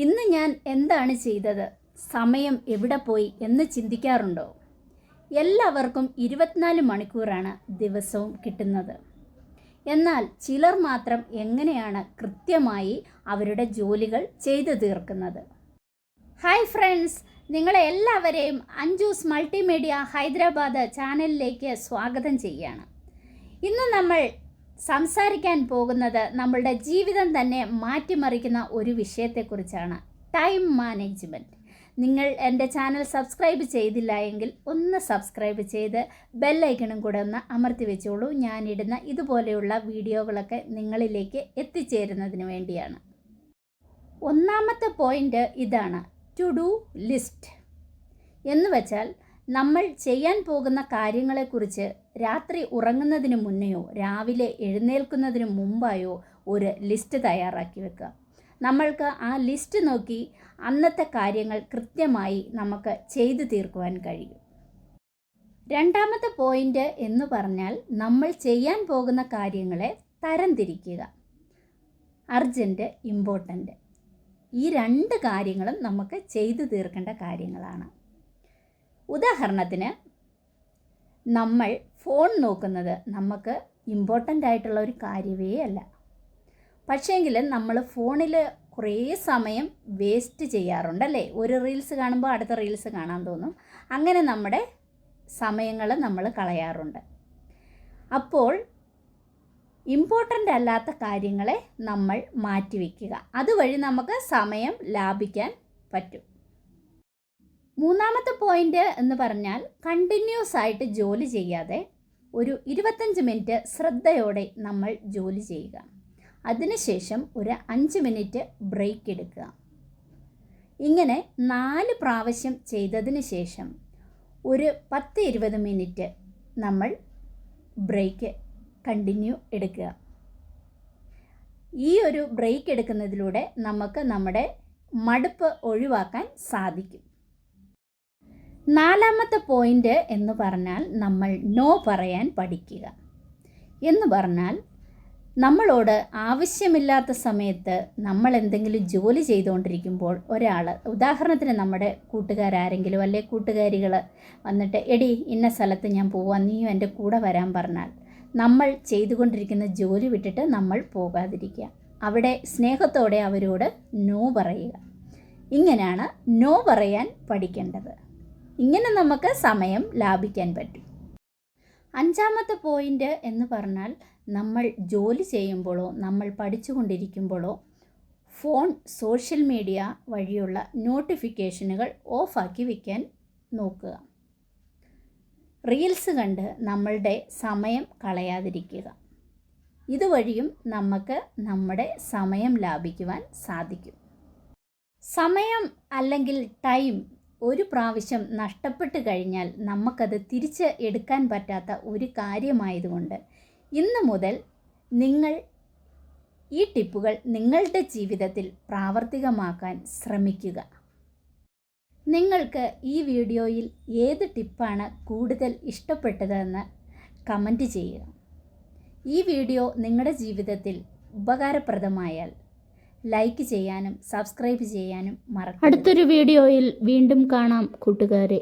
ഇന്ന് ഞാൻ എന്താണ് ചെയ്തത്, സമയം എവിടെ പോയി എന്ന് ചിന്തിക്കാറുണ്ടോ? എല്ലാവർക്കും 24 മണിക്കൂറാണ് ദിവസവും കിട്ടുന്നത്. എന്നാൽ ചിലർ മാത്രം എങ്ങനെയാണ് കൃത്യമായി അവരുടെ ജോലികൾ ചെയ്തു തീർക്കുന്നത്? ഹായ് ഫ്രണ്ട്സ്, നിങ്ങളെ എല്ലാവരെയും അഞ്ജൂസ് മൾട്ടിമീഡിയ ഹൈദരാബാദ് ചാനലിലേക്ക് സ്വാഗതം ചെയ്യുകയാണ്. ഇന്ന് നമ്മൾ സംസാരിക്കാൻ പോകുന്നത് നമ്മളുടെ ജീവിതം തന്നെ മാറ്റിമറിക്കുന്ന ഒരു വിഷയത്തെക്കുറിച്ചാണ്, ടൈം മാനേജ്മെൻറ്റ്. നിങ്ങൾ എൻ്റെ ചാനൽ സബ്സ്ക്രൈബ് ചെയ്തില്ല എങ്കിൽ ഒന്ന് സബ്സ്ക്രൈബ് ചെയ്ത് ബെല്ലൈക്കണും കൂടെ ഒന്ന് അമർത്തി വെച്ചോളൂ. ഞാനിടുന്ന ഇതുപോലെയുള്ള വീഡിയോകളൊക്കെ നിങ്ങളിലേക്ക് എത്തിച്ചേരുന്നതിന് വേണ്ടിയാണ്. ഒന്നാമത്തെ പോയിൻ്റ് ഇതാണ്, ടു ഡു ലിസ്റ്റ്. എന്ന് വെച്ചാൽ നമ്മൾ ചെയ്യാൻ പോകുന്ന കാര്യങ്ങളെക്കുറിച്ച് രാത്രി ഉറങ്ങുന്നതിന് മുന്നെയോ രാവിലെ എഴുന്നേൽക്കുന്നതിന് മുമ്പായോ ഒരു ലിസ്റ്റ് തയ്യാറാക്കി വെക്കുക. നമ്മൾക്ക് ആ ലിസ്റ്റ് നോക്കി അന്നത്തെ കാര്യങ്ങൾ കൃത്യമായി നമുക്ക് ചെയ്തു തീർക്കുവാൻ കഴിയും. രണ്ടാമത്തെ പോയിൻ്റ് എന്ന് പറഞ്ഞാൽ നമ്മൾ ചെയ്യാൻ പോകുന്ന കാര്യങ്ങളെ തരംതിരിക്കുക. അർജൻറ്റ്, ഇമ്പോർട്ടൻ്റ്, ഈ രണ്ട് കാര്യങ്ങളും നമുക്ക് ചെയ്തു തീർക്കേണ്ട കാര്യങ്ങളാണ്. ഉദാഹരണത്തിന്, നമ്മൾ ഫോൺ നോക്കുന്നത് നമുക്ക് ഇമ്പോർട്ടൻ്റ് ആയിട്ടുള്ള ഒരു കാര്യമേ അല്ല. പക്ഷേങ്കിൽ നമ്മൾ ഫോണിൽ കുറേ സമയം വേസ്റ്റ് ചെയ്യാറുണ്ടല്ലേ? ഒരു റീൽസ് കാണുമ്പോൾ അടുത്ത റീൽസ് കാണാൻ തോന്നും. അങ്ങനെ നമ്മുടെ സമയങ്ങൾ നമ്മൾ കളയാറുണ്ട്. അപ്പോൾ ഇമ്പോർട്ടൻ്റ് അല്ലാത്ത കാര്യങ്ങളെ നമ്മൾ മാറ്റിവെക്കുക. അതുവഴി നമുക്ക് സമയം ലാഭിക്കാൻ പറ്റും. മൂന്നാമത്തെ പോയിൻ്റ് എന്ന് പറഞ്ഞാൽ കണ്ടിന്യൂസ് ആയിട്ട് ജോലി ചെയ്യാതെ ഒരു 25 മിനിറ്റ് ശ്രദ്ധയോടെ നമ്മൾ ജോലി ചെയ്യുക. അതിനുശേഷം ഒരു 5 മിനിറ്റ് ബ്രേക്ക് എടുക്കുക. ഇങ്ങനെ 4 പ്രാവശ്യം ചെയ്തതിന് ശേഷം ഒരു 10-20 മിനിറ്റ് നമ്മൾ ബ്രേക്ക് കണ്ടിന്യൂ എടുക്കുക. ഈ ഒരു ബ്രേക്ക് എടുക്കുന്നതിലൂടെ നമുക്ക് നമ്മുടെ മടുപ്പ് ഒഴിവാക്കാൻ സാധിക്കും. നാലാമത്തെ പോയിൻ്റ് എന്ന് പറഞ്ഞാൽ നമ്മൾ നോ പറയാൻ പഠിക്കുക. എന്ന് പറഞ്ഞാൽ നമ്മളോട് ആവശ്യമില്ലാത്ത സമയത്ത് നമ്മൾ എന്തെങ്കിലും ജോലി ചെയ്തുകൊണ്ടിരിക്കുമ്പോൾ ഒരാൾ, ഉദാഹരണത്തിന് നമ്മുടെ കൂട്ടുകാരാരെങ്കിലും അല്ലെ കൂട്ടുകാരികൾ വന്നിട്ട് എടി ഇന്ന സ്ഥലത്ത് ഞാൻ പോവാം, നീയും എൻ്റെ കൂടെ വരാൻ പറഞ്ഞാൽ നമ്മൾ ചെയ്തുകൊണ്ടിരിക്കുന്ന ജോലി വിട്ടിട്ട് നമ്മൾ പോകാതിരിക്കുക. അവിടെ സ്നേഹത്തോടെ അവരോട് നോ പറയുക. ഇങ്ങനെയാണ് നോ പറയാൻ പഠിക്കേണ്ടത്. ഇങ്ങനെ നമുക്ക് സമയം ലാഭിക്കാൻ പറ്റും. അഞ്ചാമത്തെ പോയിൻ്റ് എന്ന് പറഞ്ഞാൽ നമ്മൾ ജോലി ചെയ്യുമ്പോഴോ നമ്മൾ പഠിച്ചുകൊണ്ടിരിക്കുമ്പോഴോ ഫോൺ, സോഷ്യൽ മീഡിയ വഴിയുള്ള നോട്ടിഫിക്കേഷനുകൾ ഓഫാക്കി വയ്ക്കാൻ നോക്കുക. റീൽസ് കണ്ട് നമ്മളുടെ സമയം കളയാതിരിക്കുക. ഇതുവഴിയും നമുക്ക് നമ്മുടെ സമയം ലാഭിക്കുവാൻ സാധിക്കും. സമയം അല്ലെങ്കിൽ ടൈം ഒരു പ്രാവശ്യം നഷ്ടപ്പെട്ട് കഴിഞ്ഞാൽ നമുക്കത് തിരിച്ച് എടുക്കാൻ പറ്റാത്ത ഒരു കാര്യമായതുകൊണ്ട് ഇന്ന് മുതൽ നിങ്ങൾ ഈ ടിപ്പുകൾ നിങ്ങളുടെ ജീവിതത്തിൽ പ്രാവർത്തികമാക്കാൻ ശ്രമിക്കുക. നിങ്ങൾക്ക് ഈ വീഡിയോയിൽ ഏത് ടിപ്പാണ് കൂടുതൽ ഇഷ്ടപ്പെട്ടതെന്ന് കമൻറ്റ് ചെയ്യുക. ഈ വീഡിയോ നിങ്ങളുടെ ജീവിതത്തിൽ ഉപകാരപ്രദമായാൽ ലൈക്ക് ചെയ്യാനും സബ്സ്ക്രൈബ് ചെയ്യാനും മറക്കരുത്. അടുത്തൊരു വീഡിയോയിൽ വീണ്ടും കാണാം കൂട്ടുകാരെ.